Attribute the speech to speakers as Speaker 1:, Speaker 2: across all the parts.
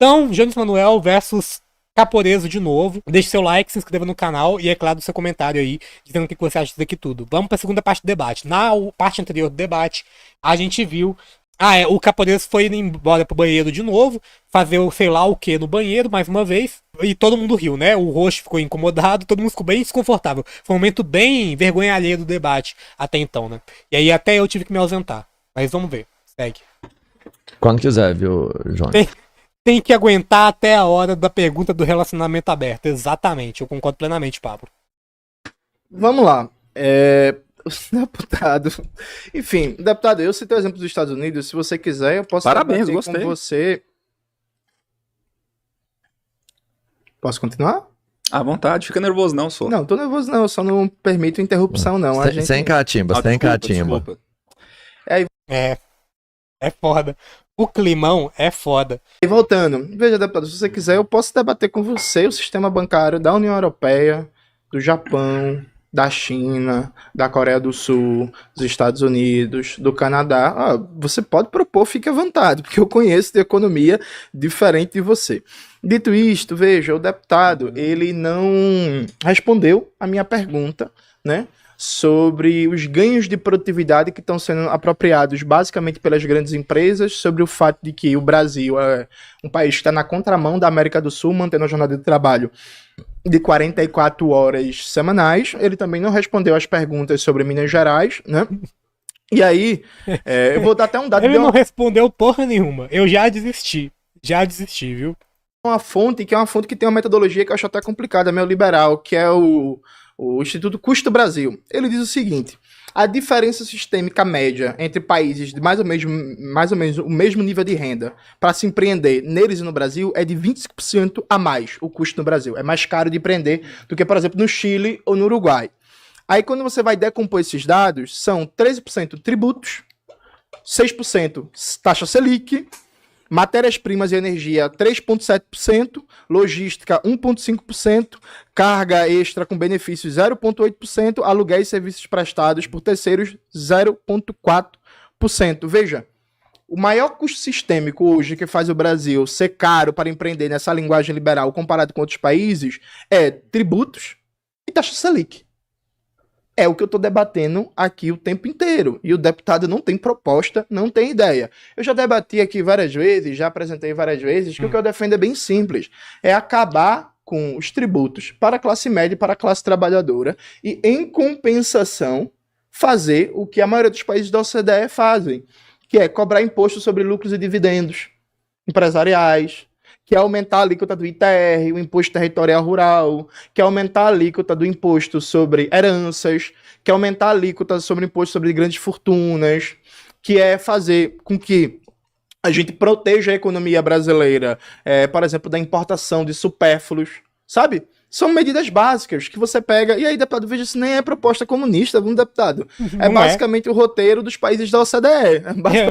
Speaker 1: Então, Jones Manuel versus Caporeso de novo. Deixe seu like, se inscreva no canal e, é claro, seu comentário aí, dizendo o que você acha disso aqui tudo. Vamos para a segunda parte do debate. Na parte anterior do debate, a gente viu... o Caporeso foi embora pro banheiro de novo, fazer o sei lá o que no banheiro, mais uma vez, e todo mundo riu, né? O rosto ficou incomodado, todo mundo ficou bem desconfortável. Foi um momento bem vergonha alheia do debate até então, né? E aí até eu tive que me ausentar. Mas vamos ver. Segue.
Speaker 2: Quando quiser, viu, João?
Speaker 1: Tem que aguentar até a hora da pergunta do relacionamento aberto. Exatamente, eu concordo plenamente, Pablo.
Speaker 3: Vamos lá. Deputado. Enfim, deputado, eu citei o exemplo dos Estados Unidos. Se você quiser, eu posso
Speaker 4: Parabéns,
Speaker 3: debater
Speaker 4: gostei.
Speaker 3: com você. Posso continuar?
Speaker 4: À vontade, fica nervoso não, sou.
Speaker 3: Não, tô nervoso não, eu só não permito interrupção não.
Speaker 2: Sem catimba, sem catimba.
Speaker 4: Desculpa.
Speaker 1: É foda. O climão é foda.
Speaker 3: E voltando, veja, deputado, se você quiser, eu posso debater com você o sistema bancário da União Europeia, do Japão, da China, da Coreia do Sul, dos Estados Unidos, do Canadá. Você pode propor, fique à vontade, porque eu conheço de economia diferente de você. Dito isto, veja, o deputado, ele não respondeu a minha pergunta, né, sobre os ganhos de produtividade que estão sendo apropriados basicamente pelas grandes empresas, sobre o fato de que o Brasil é um país que está na contramão da América do Sul, mantendo a jornada de trabalho de 44 horas semanais. Ele também não respondeu as perguntas sobre Minas Gerais, né? E aí, eu vou dar até um dado.
Speaker 1: Ele não respondeu porra nenhuma. Eu já desisti, viu?
Speaker 3: Uma fonte que é uma fonte que tem uma metodologia que eu acho até complicada, meio liberal, que é o Instituto Custo Brasil. Ele diz o seguinte: a diferença sistêmica média entre países de mais ou menos o mesmo nível de renda para se empreender neles e no Brasil é de 25% a mais o custo no Brasil. É mais caro de empreender do que, por exemplo, no Chile ou no Uruguai. Aí quando você vai decompor esses dados, são 13% tributos, 6% taxa Selic, matérias-primas e energia 3,7%, logística 1,5%, carga extra com benefícios 0,8%, aluguéis e serviços prestados por terceiros 0,4%. Veja, o maior custo sistêmico hoje que faz o Brasil ser caro para empreender nessa linguagem liberal comparado com outros países é tributos e taxa Selic. É o que eu estou debatendo aqui o tempo inteiro. E o deputado não tem proposta, não tem ideia. Eu já debati aqui várias vezes, já apresentei várias vezes, que o que eu defendo é bem simples. É acabar com os tributos para a classe média e para a classe trabalhadora e, em compensação, fazer o que a maioria dos países da OCDE fazem, que é cobrar imposto sobre lucros e dividendos empresariais, que é aumentar a alíquota do ITR, o Imposto Territorial Rural, que é aumentar a alíquota do imposto sobre heranças, que é aumentar a alíquota sobre o imposto sobre grandes fortunas, que é fazer com que a gente proteja a economia brasileira, por exemplo, da importação de supérfluos, sabe? São medidas básicas que você pega... E aí, deputado, veja, isso nem é proposta comunista, viu, deputado? É basicamente o roteiro dos países da OCDE.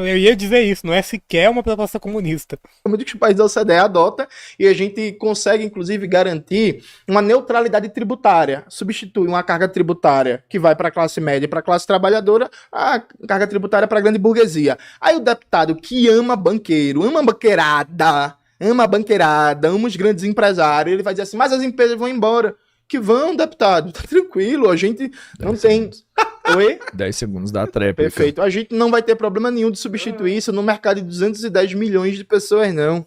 Speaker 1: Eu ia dizer isso, não é sequer uma proposta comunista.
Speaker 3: Muito que os países da OCDE adotam e a gente consegue, inclusive, garantir uma neutralidade tributária. Substitui uma carga tributária que vai para a classe média e para a classe trabalhadora, a carga tributária para a grande burguesia. Aí o deputado que ama banqueiro, ama banqueirada, ama os grandes empresários, ele vai dizer assim, mas as empresas vão embora. Que vão, deputado, tá tranquilo, a gente não tem... Oi?
Speaker 2: 10 segundos da tréplica.
Speaker 3: Perfeito, a gente não vai ter problema nenhum de substituir isso no mercado de 210 milhões de pessoas, não.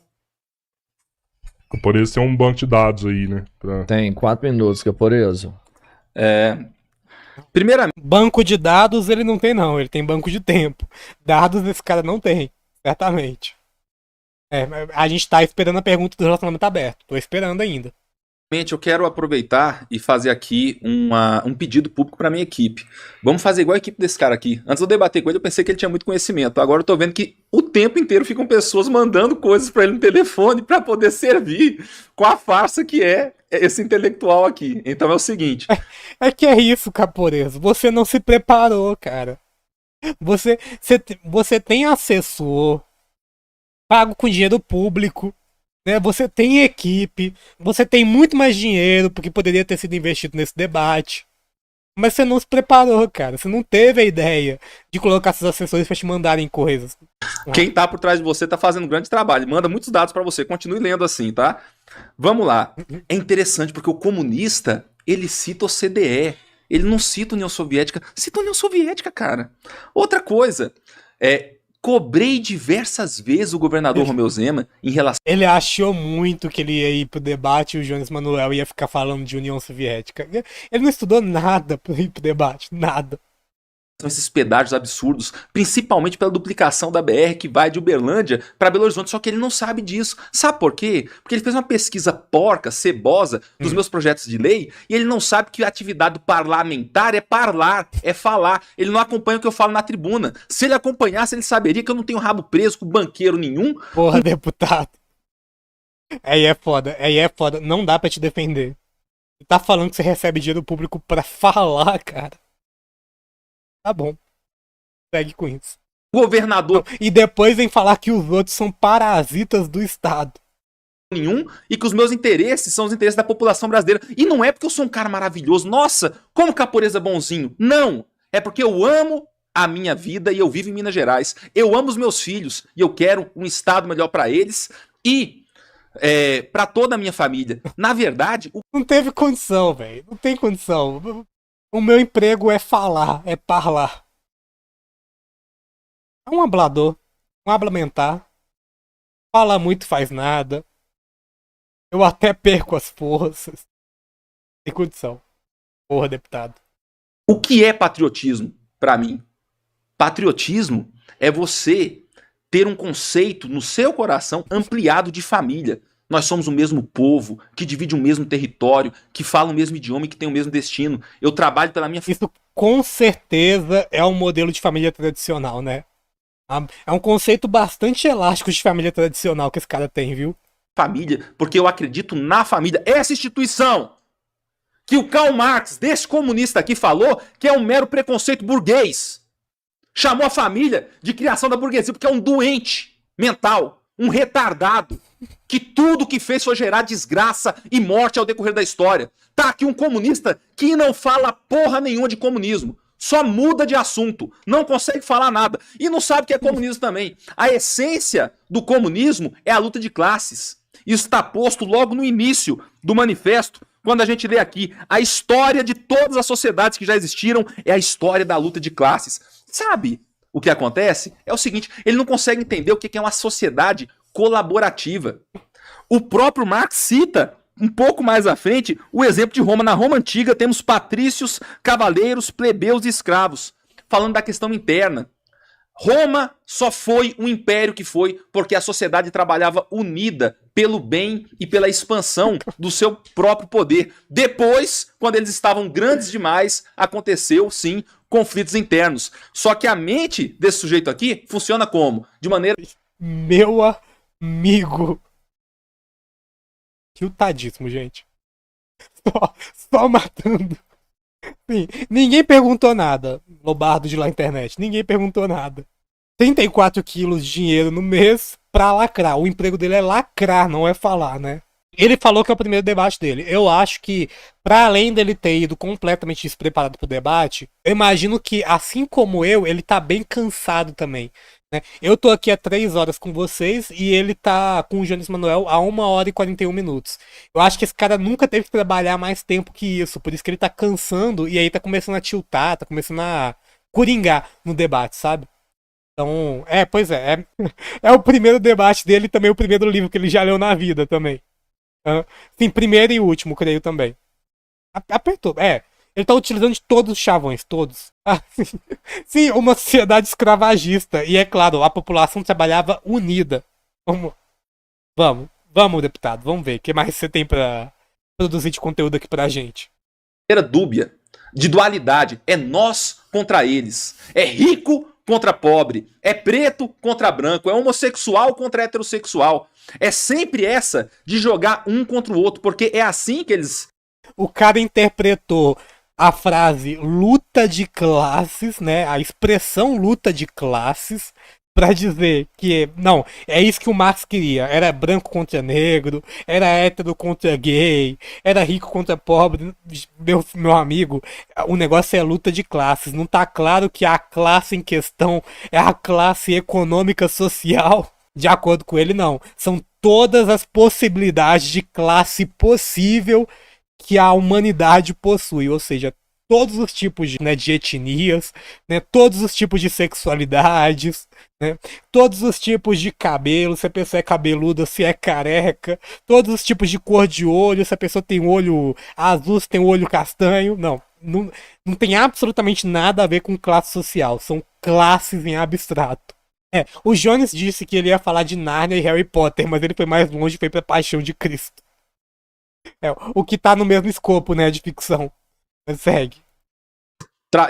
Speaker 5: Caporeso tem um banco de dados aí, né?
Speaker 2: Tem 4 minutos, Caporeso.
Speaker 4: Primeiramente,
Speaker 1: banco de dados ele não tem não, ele tem banco de tempo. Dados esse cara não tem, certamente. A gente tá esperando a pergunta do relacionamento aberto. Tô esperando ainda.
Speaker 4: eu quero aproveitar e fazer aqui um pedido público para minha equipe. Vamos fazer igual a equipe desse cara aqui. Antes de eu debater com ele, eu pensei que ele tinha muito conhecimento. Agora eu tô vendo que o tempo inteiro ficam pessoas mandando coisas para ele no telefone para poder servir com a farsa que é esse intelectual aqui. Então é o seguinte.
Speaker 1: Que é isso, Caporeso. Você não se preparou, cara. Você tem assessor pago com dinheiro público, né? Você tem equipe, você tem muito mais dinheiro porque poderia ter sido investido nesse debate. Mas você não se preparou, cara. Você não teve a ideia de colocar seus assessores pra te mandarem coisas.
Speaker 4: Quem tá por trás de você tá fazendo um grande trabalho. Manda muitos dados pra você. Continue lendo assim, tá? Vamos lá. É interessante porque o comunista, ele cita o CDE. Ele não cita a União Soviética. Cita a União Soviética, cara. Outra coisa. Cobrei diversas vezes o governador Romeu Zema em relação
Speaker 1: Ele achou muito que ele ia ir pro debate e o Jones Manuel ia ficar falando de União Soviética. Ele não estudou nada pra ir pro debate. Nada.
Speaker 4: a esses pedágios absurdos, principalmente pela duplicação da BR que vai de Uberlândia para Belo Horizonte, só que ele não sabe disso. Sabe por quê? Porque ele fez uma pesquisa porca, cebosa, dos meus projetos de lei, e ele não sabe que a atividade parlamentar é parlar, é falar. Ele não acompanha o que eu falo na tribuna. Se ele acompanhasse, ele saberia que eu não tenho rabo preso com banqueiro nenhum.
Speaker 1: Porra, deputado. Aí é foda. Não dá pra te defender. Você tá falando que você recebe dinheiro público pra falar, cara. Tá bom. Segue com isso.
Speaker 4: Governador
Speaker 1: E depois vem falar que os outros são parasitas do Estado.
Speaker 4: nenhum e que os meus interesses são os interesses da população brasileira. E não é porque eu sou um cara maravilhoso. Nossa, como o Caporeza é bonzinho. Não. É porque eu amo a minha vida e eu vivo em Minas Gerais. Eu amo os meus filhos e eu quero um estado melhor pra eles e pra toda a minha família. Na verdade,
Speaker 1: Não teve condição, velho. Não tem condição. O meu emprego é falar, é parlar. É um hablador, um hablamentar. Fala muito, faz nada. Eu até perco as forças. Tem condição. Porra, deputado.
Speaker 4: o que é patriotismo pra mim? Patriotismo é você ter um conceito no seu coração ampliado de família. Nós somos o mesmo povo, que divide o mesmo território, que fala o mesmo idioma e que tem o mesmo destino. Eu trabalho pela minha
Speaker 1: Isso com certeza é um modelo de família tradicional, né? É um conceito bastante elástico de família tradicional que esse cara tem, viu?
Speaker 4: família, porque eu acredito na família. Essa instituição que o Karl Marx, desse comunista aqui, falou que é um mero preconceito burguês. Chamou a família de criação da burguesia porque é um doente mental, um retardado, que tudo que fez foi gerar desgraça e morte ao decorrer da história. Tá aqui um comunista que não fala porra nenhuma de comunismo. Só muda de assunto, não consegue falar nada e não sabe o que é comunismo também. A essência do comunismo é a luta de classes. Isso está posto logo no início do manifesto, quando a gente lê aqui: a história de todas as sociedades que já existiram é a história da luta de classes. Sabe o que acontece? É o seguinte, ele não consegue entender o que é uma sociedade colaborativa. O próprio Marx cita um pouco mais à frente o exemplo de Roma. Na Roma antiga temos patrícios, cavaleiros, plebeus e escravos, falando da questão interna. Roma só foi um império que foi porque a sociedade trabalhava unida pelo bem e pela expansão do seu próprio poder. Depois, quando eles estavam grandes demais, aconteceu, sim, conflitos internos. Só que a mente desse sujeito aqui funciona como? De maneira...
Speaker 1: Meu amigo. Tiltadíssimo, gente. Só matando. Sim, ninguém perguntou nada. Lobardo de lá internet. Ninguém perguntou nada. 34 quilos de dinheiro no mês pra lacrar. O emprego dele é lacrar, não é falar, né? Ele falou que é o primeiro debate dele. Eu acho que, pra além dele ter ido completamente despreparado pro debate, eu imagino que, assim como eu, ele tá bem cansado também. Né? Eu tô aqui há 3 horas com vocês e ele tá com o Jones Manuel há 1 hora e 41 minutos. Eu acho que esse cara nunca teve que trabalhar mais tempo que isso, por isso que ele tá cansando e aí tá começando a tiltar, tá começando a coringar no debate, sabe? Então, pois é. É o primeiro debate dele e também o primeiro livro que ele já leu na vida também. Sim, primeiro e último, creio também. Apertou, Ele tá utilizando de todos os chavões, todos. Sim, uma sociedade escravagista. E é claro, a população trabalhava unida. Vamos, deputado, vamos ver. O que mais você tem pra produzir de conteúdo aqui pra gente?
Speaker 4: dúbia, de dualidade. É nós contra eles. É rico contra pobre. É preto contra branco. É homossexual contra heterossexual. É sempre essa de jogar um contra o outro, porque é assim que eles...
Speaker 1: O cara interpretou a frase luta de classes, né? A expressão luta de classes pra dizer que, não, é isso que o Marx queria. Era branco contra negro, era hétero contra gay, era rico contra pobre. Meu amigo, o negócio é luta de classes. Não tá claro que a classe em questão é a classe econômica social? De acordo com ele, não. São todas as possibilidades de classe possível que a humanidade possui. Ou seja, todos os tipos de etnias, né, todos os tipos de sexualidades, né, todos os tipos de cabelo, se a pessoa é cabeluda, se é careca, todos os tipos de cor de olho, se a pessoa tem olho azul, se tem olho castanho. Não tem absolutamente nada a ver com classe social, são classes em abstrato. O Jones disse que ele ia falar de Nárnia e Harry Potter, mas ele foi mais longe e foi pra Paixão de Cristo. O que tá no mesmo escopo, né, de ficção. Mas segue.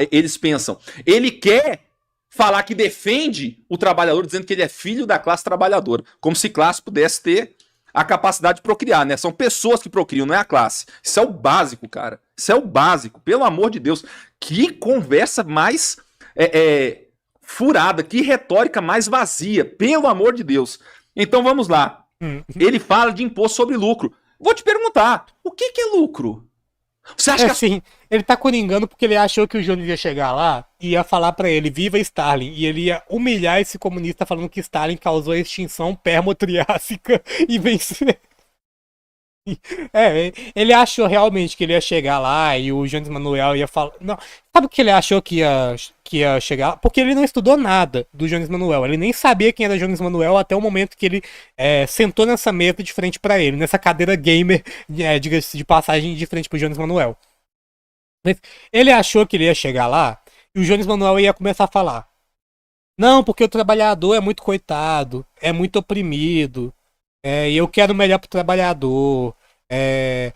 Speaker 4: Eles pensam, ele quer falar que defende o trabalhador, dizendo que ele é filho da classe trabalhadora, como se classe pudesse ter a capacidade de procriar, né? São pessoas que procriam, não é a classe. Isso é o básico, cara. Isso é o básico, pelo amor de Deus. Que conversa mais furada, que retórica mais vazia, pelo amor de Deus. Então vamos lá. Ele fala de imposto sobre lucro. Vou te perguntar, o que é lucro? Você acha que
Speaker 1: Sim, ele tá coringando porque ele achou que o Jones ia chegar lá e ia falar pra ele, viva Stalin, e ele ia humilhar esse comunista falando que Stalin causou a extinção permo-triássica e vencer. Ele achou realmente que ele ia chegar lá e o Jones Manuel ia falar... Não, sabe o que ele achou que ia chegar? Porque ele não estudou nada do Jones Manuel. Ele nem sabia quem era Jones Manuel até o momento que ele sentou nessa mesa de frente pra ele, nessa cadeira gamer, diga-se de passagem, de frente pro Jones Manuel. Mas ele achou que ele ia chegar lá e o Jones Manuel ia começar a falar: não, porque o trabalhador é muito coitado, é muito oprimido, e eu quero o melhor pro trabalhador,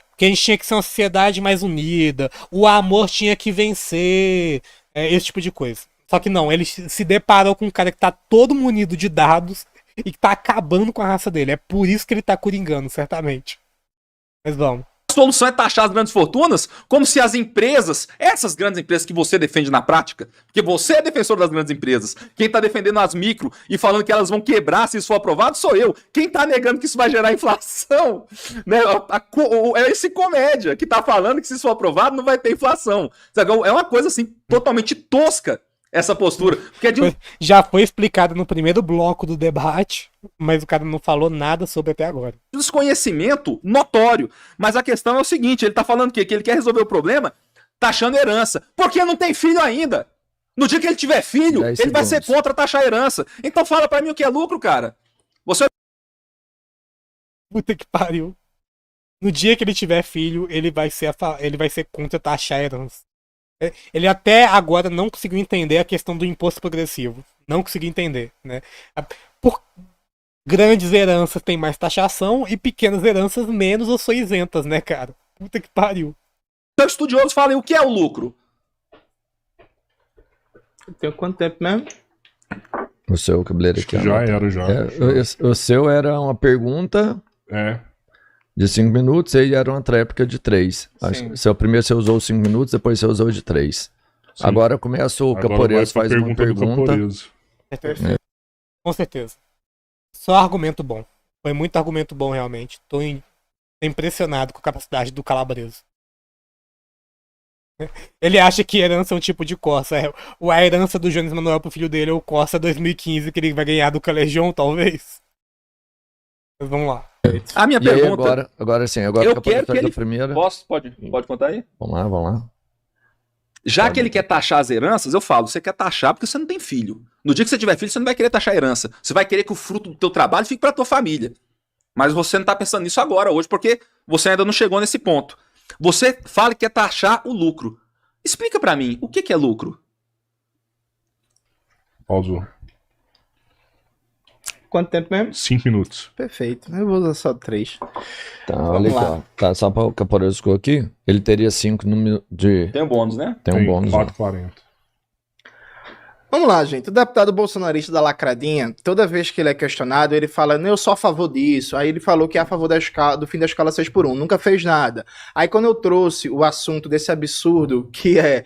Speaker 1: porque a gente tinha que ser uma sociedade mais unida, o amor tinha que vencer, esse tipo de coisa. Só que não, ele se deparou com um cara que tá todo munido de dados e que tá acabando com a raça dele. É por isso que ele tá coringando, certamente. Mas vamos.
Speaker 4: a solução é taxar as grandes fortunas, como se as empresas, essas grandes empresas que você defende na prática, porque você é defensor das grandes empresas, quem tá defendendo as micro e falando que elas vão quebrar se isso for aprovado sou eu. Quem tá negando que isso vai gerar inflação, né, é esse comédia que tá falando que se isso for aprovado não vai ter inflação. É uma coisa assim totalmente tosca essa postura. Porque
Speaker 1: já foi explicado no primeiro bloco do debate, mas o cara não falou nada sobre até agora.
Speaker 4: Desconhecimento notório. Mas a questão é o seguinte, ele tá falando que ele quer resolver o problema taxando herança. Porque não tem filho ainda. No dia que ele tiver filho, ele vai ser contra taxar herança. Então fala pra mim o que é lucro, cara. Você...
Speaker 1: Puta que pariu. No dia que ele tiver filho, ele vai ser contra taxar herança. Ele até agora não conseguiu entender a questão do imposto progressivo. Não conseguiu entender, né? Por grandes heranças tem mais taxação e pequenas heranças menos ou são isentas, né, cara? Puta que pariu.
Speaker 4: Então, estudiosos falem o que é o lucro.
Speaker 3: Tem quanto tempo mesmo?
Speaker 2: O seu cabeleiro aqui.
Speaker 5: Já era.
Speaker 2: O seu era uma pergunta de 5 minutos e era uma tréplica de 3. Primeiro você usou 5 minutos, depois você usou de 3. Agora começa o Caporeso, faz uma pergunta.
Speaker 1: Com certeza. Só argumento bom. Foi muito argumento bom, realmente. Tô impressionado com a capacidade do Calabreso. Ele acha que herança é um tipo de Corsa. A herança do Jones Manuel pro filho dele é o Corsa 2015 que ele vai ganhar do Calejon, talvez. Mas vamos lá.
Speaker 4: A minha pergunta...
Speaker 2: Agora sim,
Speaker 4: eu quero que ele...
Speaker 2: primeira.
Speaker 4: Pode contar aí?
Speaker 2: Vamos lá.
Speaker 4: Já que ele quer taxar as heranças, eu falo, você quer taxar porque você não tem filho. No dia que você tiver filho, você não vai querer taxar a herança. Você vai querer que o fruto do teu trabalho fique pra tua família. Mas você não tá pensando nisso agora, hoje, porque você ainda não chegou nesse ponto. Você fala que quer taxar o lucro. Explica pra mim, o que é lucro?
Speaker 5: Pausou.
Speaker 3: Quanto tempo mesmo?
Speaker 5: 5 minutos.
Speaker 3: Perfeito. Eu vou usar só 3.
Speaker 2: Tá, olha aqui, ó. Tá, só para o Caporeso ficou aqui. Ele teria 5 de...
Speaker 4: Tem um bônus, né?
Speaker 2: Tem um bônus.
Speaker 5: 4,40.
Speaker 3: Vamos lá, gente. O deputado bolsonarista da Lacradinha, toda vez que ele é questionado, ele fala, não, eu sou a favor disso. Aí ele falou que é a favor do fim da escala 6x1. Nunca fez nada. Aí quando eu trouxe o assunto desse absurdo, que é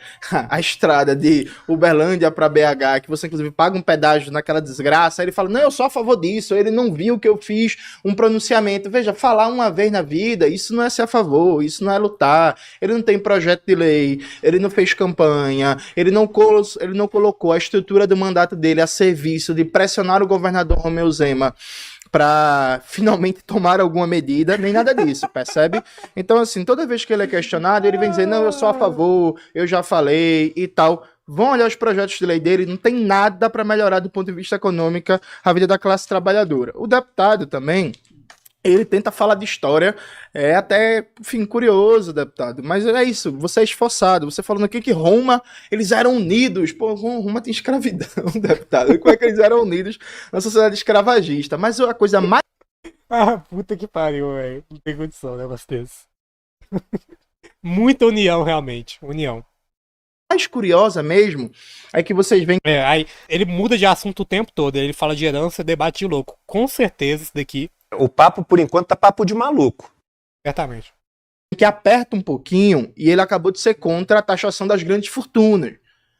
Speaker 3: a estrada de Uberlândia para BH, que você inclusive paga um pedágio naquela desgraça, aí ele fala, não, eu sou a favor disso. Ele não viu que eu fiz um pronunciamento. Veja, falar uma vez na vida, isso não é ser a favor, isso não é lutar. Ele não tem projeto de lei, ele não fez campanha, ele não colocou a estrutura do mandato dele a serviço de pressionar o governador Romeu Zema para finalmente tomar alguma medida, nem nada disso, percebe? Então, assim, toda vez que ele é questionado, ele vem dizer, não, eu sou a favor, eu já falei e tal. Vão olhar os projetos de lei dele, não tem nada para melhorar do ponto de vista econômico a vida da classe trabalhadora. O deputado também, ele tenta falar de história, é até, enfim, curioso, deputado, mas é isso, você é esforçado, você falando aqui que Roma, eles eram unidos, pô, Roma tem escravidão, deputado, como é que eles eram unidos na sociedade escravagista, mas a coisa mais...
Speaker 1: Ah, puta que pariu, velho, não tem condição, né, desse. Muita união, realmente, união.
Speaker 3: Mais curiosa mesmo é que vocês veem...
Speaker 1: Aí ele muda de assunto o tempo todo, ele fala de herança, debate de louco, com certeza isso daqui...
Speaker 6: O papo, por enquanto, tá papo de maluco.
Speaker 1: Certamente.
Speaker 3: Que aperta um pouquinho e ele acabou de ser contra a taxação das grandes fortunas.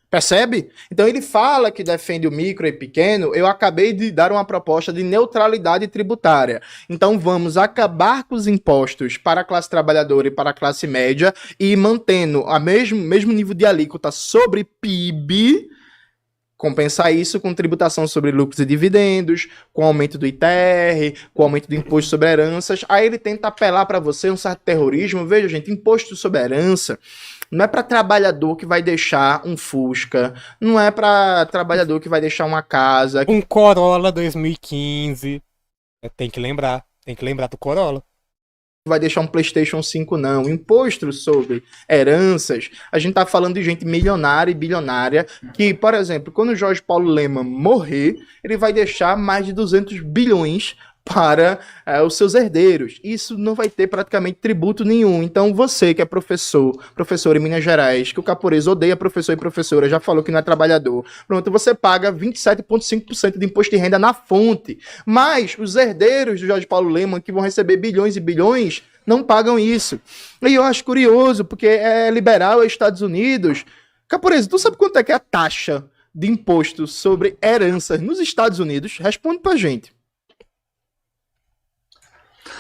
Speaker 3: Percebe? Então ele fala que defende o micro e pequeno, eu acabei de dar uma proposta de neutralidade tributária. Então vamos acabar com os impostos para a classe trabalhadora e para a classe média e mantendo o mesmo nível de alíquota sobre PIB, compensar isso com tributação sobre lucros e dividendos, com aumento do ITR, com aumento do imposto sobre heranças. Aí ele tenta apelar para você um certo terrorismo. Veja, gente, imposto sobre herança não é para trabalhador que vai deixar um Fusca, não é para trabalhador que vai deixar uma casa.
Speaker 1: Um Corolla 2015. Tem que lembrar do Corolla.
Speaker 3: Vai deixar um PlayStation 5, não. Imposto sobre heranças, a gente tá falando de gente milionária e bilionária que, por exemplo, quando o Jorge Paulo Lemann morrer, ele vai deixar mais de 200 bilhões para os seus herdeiros. Isso não vai ter praticamente tributo nenhum. Então você que é professor em Minas Gerais, que o Caporez odeia professor e professora, já falou que não é trabalhador, pronto, você paga 27,5% de imposto de renda na fonte. Mas os herdeiros do Jorge Paulo Lemann, que vão receber bilhões e bilhões, não pagam isso. E eu acho curioso, porque é liberal, é Estados Unidos. Caporez, tu sabe quanto é que é a taxa de imposto sobre heranças nos Estados Unidos? Responde pra gente.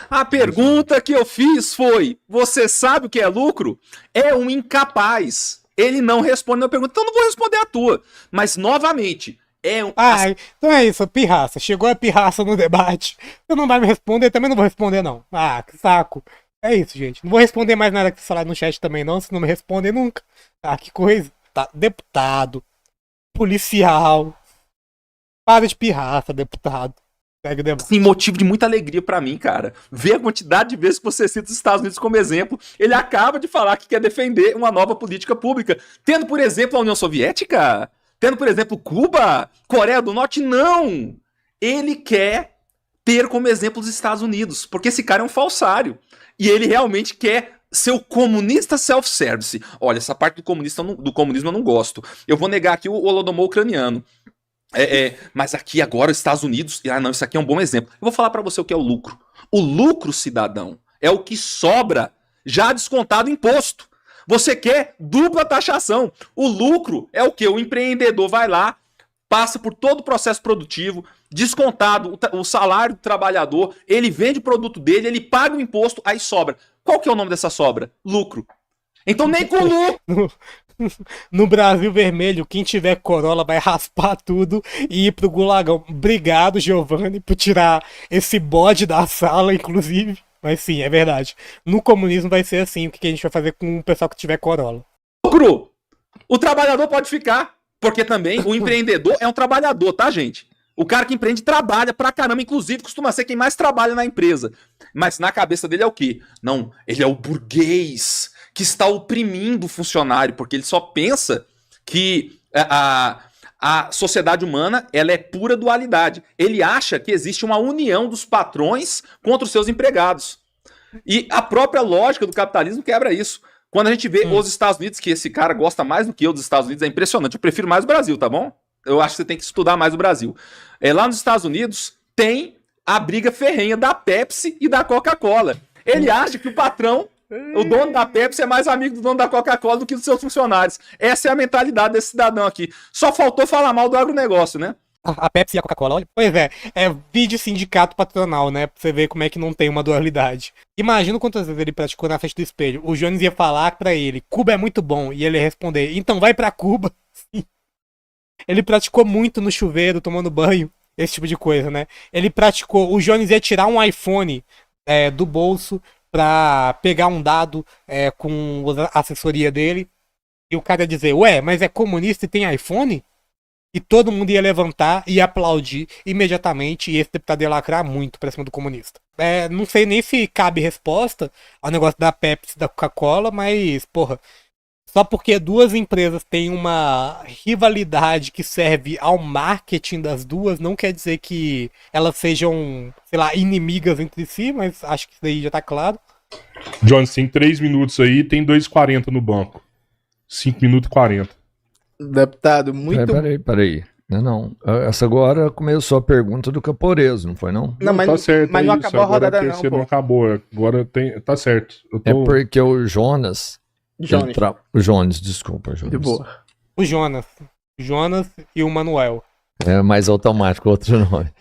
Speaker 4: A pergunta que eu fiz foi: você sabe o que é lucro? É um incapaz. Ele não responde a minha pergunta, então eu não vou responder a tua. Mas, novamente, é um...
Speaker 1: então é isso, pirraça. Chegou a pirraça no debate. Você não vai me responder, também não vou responder, não. Ah, que saco. É isso, gente. Não vou responder mais nada que você falar no chat também, não. Se não me responder nunca. Ah, que coisa. Tá. Deputado. Policial. Para de pirraça, deputado.
Speaker 4: Sim, motivo de muita alegria pra mim, cara. Ver a quantidade de vezes que você cita os Estados Unidos como exemplo. Ele acaba de falar que quer defender uma nova política pública. Tendo, por exemplo, a União Soviética? Tendo, por exemplo, Cuba? Coreia do Norte? Não! Ele quer ter como exemplo os Estados Unidos. Porque esse cara é um falsário. E ele realmente quer ser o comunista self-service. Olha, essa parte do comunismo eu não gosto. Eu vou negar aqui o Holodomor ucraniano. Mas aqui agora os Estados Unidos, não, isso aqui é um bom exemplo. Eu vou falar pra você o que é o lucro. O lucro, cidadão, é o que sobra já descontado imposto. Você quer dupla taxação. O lucro é o que? O empreendedor vai lá, passa por todo o processo produtivo, descontado o salário do trabalhador, ele vende o produto dele, ele paga o imposto, aí sobra. Qual que é o nome dessa sobra? Lucro. Então nem com lucro.
Speaker 1: No Brasil Vermelho, quem tiver Corolla vai raspar tudo e ir pro Gulagão. Obrigado, Giovanni, por tirar esse bode da sala, inclusive. Mas sim, é verdade. No comunismo vai ser assim, o que a gente vai fazer com o pessoal que tiver Corolla.
Speaker 4: Lucro! O trabalhador pode ficar, porque também o empreendedor é um trabalhador, tá, gente? O cara que empreende trabalha pra caramba, inclusive costuma ser quem mais trabalha na empresa. Mas na cabeça dele é o quê? Não, ele é o burguês que está oprimindo o funcionário, porque ele só pensa que a sociedade humana ela é pura dualidade. Ele acha que existe uma união dos patrões contra os seus empregados. E a própria lógica do capitalismo quebra isso. Quando a gente vê os Estados Unidos, que esse cara gosta mais do que eu dos Estados Unidos, é impressionante. Eu prefiro mais o Brasil, tá bom? eu acho que você tem que estudar mais o Brasil. Lá nos Estados Unidos tem a briga ferrenha da Pepsi e da Coca-Cola. Ele acha que o patrão, o dono da Pepsi, é mais amigo do dono da Coca-Cola do que dos seus funcionários. Essa é a mentalidade desse cidadão aqui. Só faltou falar mal do agronegócio, né?
Speaker 1: A Pepsi e a Coca-Cola, olha. Pois é vídeo sindicato patronal, né? Pra você ver como é que não tem uma dualidade. Imagina quantas vezes ele praticou na frente do espelho. O Jones ia falar pra ele, Cuba é muito bom. E ele ia responder, então vai pra Cuba. Ele praticou muito no chuveiro, tomando banho. Esse tipo de coisa, né? Ele praticou. O Jones ia tirar um iPhone do bolso pra pegar um dado com a assessoria dele. E o cara ia dizer, ué, mas é comunista e tem iPhone? E todo mundo ia levantar e aplaudir imediatamente. E esse deputado ia lacrar muito pra cima do comunista. Não sei nem se cabe resposta ao negócio da Pepsi e da Coca-Cola, mas, porra. Só porque duas empresas têm uma rivalidade que serve ao marketing das duas, não quer dizer que elas sejam, sei lá, inimigas entre si, mas acho que isso daí já tá claro.
Speaker 5: Jones, tem 3 minutos aí, tem 2,40 no banco. 5 minutos e 40.
Speaker 3: Deputado, muito...
Speaker 2: Peraí. Não. Essa agora começou a pergunta do Caporeso, não foi não?
Speaker 3: Não, mas
Speaker 5: tá certo,
Speaker 3: mas não
Speaker 5: isso.
Speaker 3: acabou a
Speaker 5: Agora
Speaker 3: rodada
Speaker 5: a terceira não acabou. Agora tá certo.
Speaker 2: É porque o Jonas...
Speaker 3: Jones.
Speaker 2: O Jones, desculpa, Jones.
Speaker 3: De boa.
Speaker 1: O Jonas e o Manuel.
Speaker 2: É mais automático outro nome.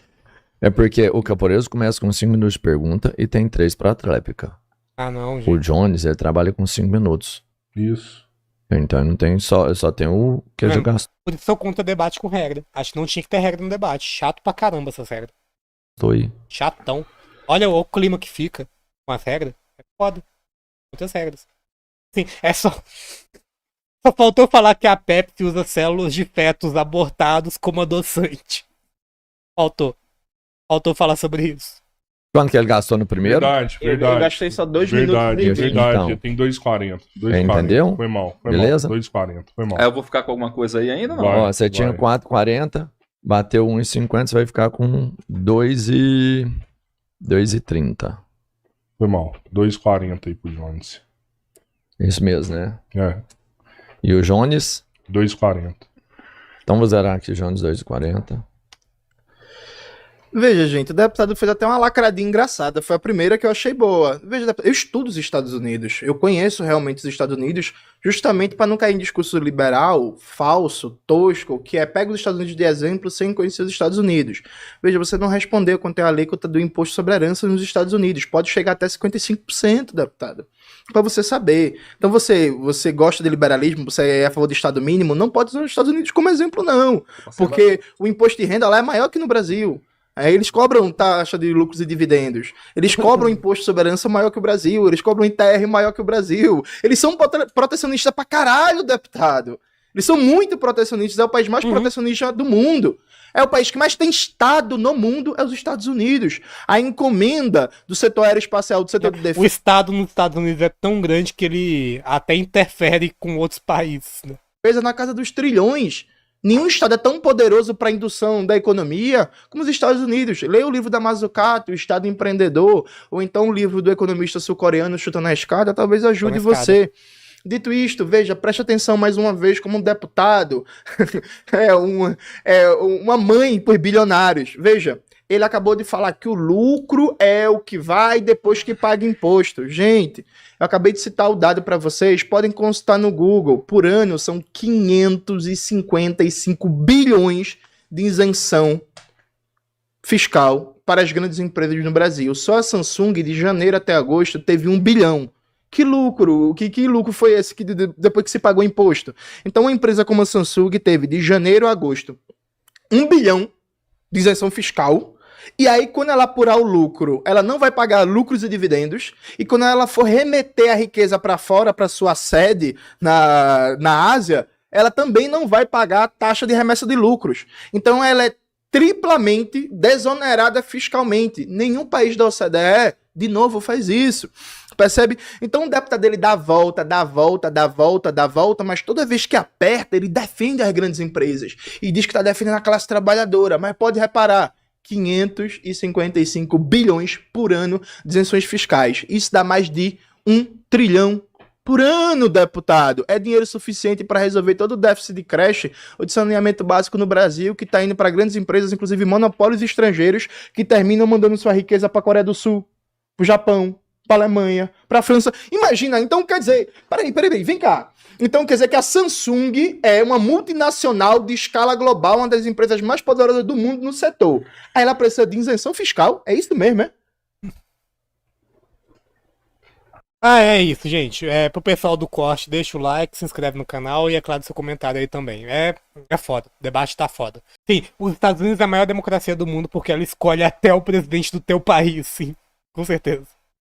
Speaker 2: É porque o Caporeso começa com 5 minutos de pergunta e tem 3 para a tréplica.
Speaker 1: Ah, não, gente.
Speaker 2: O Jones, ele trabalha com 5 minutos.
Speaker 5: Isso.
Speaker 2: Então não tem só tem o que eu gasto.
Speaker 1: Por isso eu conto debate com regra. Acho que não tinha que ter regra no debate. Chato pra caramba essas regras.
Speaker 2: Tô aí.
Speaker 1: Chatão. Olha o clima que fica com as regras. É foda. Muitas regras. Sim, só faltou falar que a Pepsi usa células de fetos abortados como adoçante. Faltou falar sobre isso.
Speaker 2: Quanto que ele gastou no primeiro?
Speaker 5: Verdade.
Speaker 3: Eu gastei só 2 minutos.
Speaker 5: Verdade.
Speaker 2: Então.
Speaker 5: Tem 2,40.
Speaker 2: Entendeu?
Speaker 5: Foi mal.
Speaker 2: Beleza?
Speaker 5: 2,40. Foi mal.
Speaker 4: Eu vou ficar com alguma coisa aí ainda, não?
Speaker 5: Vai.
Speaker 2: Ó, você tinha 4,40, bateu 1,50, você vai ficar com 2,30.
Speaker 5: Foi mal. 2,40 aí pro Jones.
Speaker 2: Isso mesmo, né? E o Jones?
Speaker 5: 2,40.
Speaker 2: Então vou zerar aqui o Jones 2,40.
Speaker 3: Veja, gente, o deputado fez até uma lacradinha engraçada. Foi a primeira que eu achei boa. Veja, deputado, eu estudo os Estados Unidos. Eu conheço realmente os Estados Unidos, justamente para não cair em discurso liberal, falso, tosco, que pega os Estados Unidos de exemplo sem conhecer os Estados Unidos. Veja, você não respondeu quanto é a alíquota do imposto sobre herança nos Estados Unidos. Pode chegar até 55%, deputado. Para você saber. Então você gosta de liberalismo, você é a favor do Estado mínimo, não pode usar os Estados Unidos como exemplo, não. Porque o imposto de renda lá é maior que no Brasil. Eles cobram taxa de lucros e dividendos. Eles cobram imposto sobre herança maior que o Brasil. Eles cobram ITR maior que o Brasil. Eles são protecionistas pra caralho, deputado. Eles são muito protecionistas. É o país mais protecionista do mundo. É o país que mais tem Estado no mundo, é os Estados Unidos. A encomenda do setor aeroespacial, do setor de defesa...
Speaker 1: O Estado nos Estados Unidos é tão grande que ele até interfere com outros países, né?
Speaker 3: Coisa na casa dos trilhões. Nenhum Estado é tão poderoso para a indução da economia como os Estados Unidos. Leia o livro da Mazzucato, O Estado Empreendedor, ou então o livro do economista sul-coreano Chutando a Escada, talvez ajude você. Dito isto, veja, preste atenção mais uma vez como um deputado, uma mãe por bilionários. Veja, ele acabou de falar que o lucro é o que vai depois que paga imposto. Gente, eu acabei de citar o dado para vocês, podem consultar no Google. Por ano são 555 bilhões de isenção fiscal para as grandes empresas no Brasil. Só a Samsung, de janeiro até agosto, teve 1 bilhão. Que lucro? Que lucro foi esse que depois que se pagou imposto? Então, uma empresa como a Samsung teve, de janeiro a agosto, 1 bilhão de isenção fiscal. E aí, quando ela apurar o lucro, ela não vai pagar lucros e dividendos. E quando ela for remeter a riqueza para fora, para sua sede na Ásia, ela também não vai pagar a taxa de remessa de lucros. Então, ela é triplamente desonerada fiscalmente. Nenhum país da OCDE, de novo, faz isso. Percebe? Então o deputado dele dá a volta, mas toda vez que aperta, ele defende as grandes empresas. E diz que está defendendo a classe trabalhadora. Mas pode reparar, 555 bilhões por ano de isenções fiscais. Isso dá mais de 1 trilhão Por ano, deputado. É dinheiro suficiente para resolver todo o déficit de creche ou de saneamento básico no Brasil, que está indo para grandes empresas, inclusive monopólios estrangeiros, que terminam mandando sua riqueza para a Coreia do Sul, para o Japão, para a Alemanha, para a França. Imagina, então quer dizer... Peraí, vem cá. Então quer dizer que a Samsung é uma multinacional de escala global, uma das empresas mais poderosas do mundo no setor. Aí ela precisa de isenção fiscal? É isso mesmo, é?
Speaker 1: É isso, gente. Pro pessoal do corte, deixa o like, se inscreve no canal e é claro seu comentário aí também. É foda. O debate tá foda. Sim, os Estados Unidos é a maior democracia do mundo porque ela escolhe até o presidente do teu país, sim. Com certeza.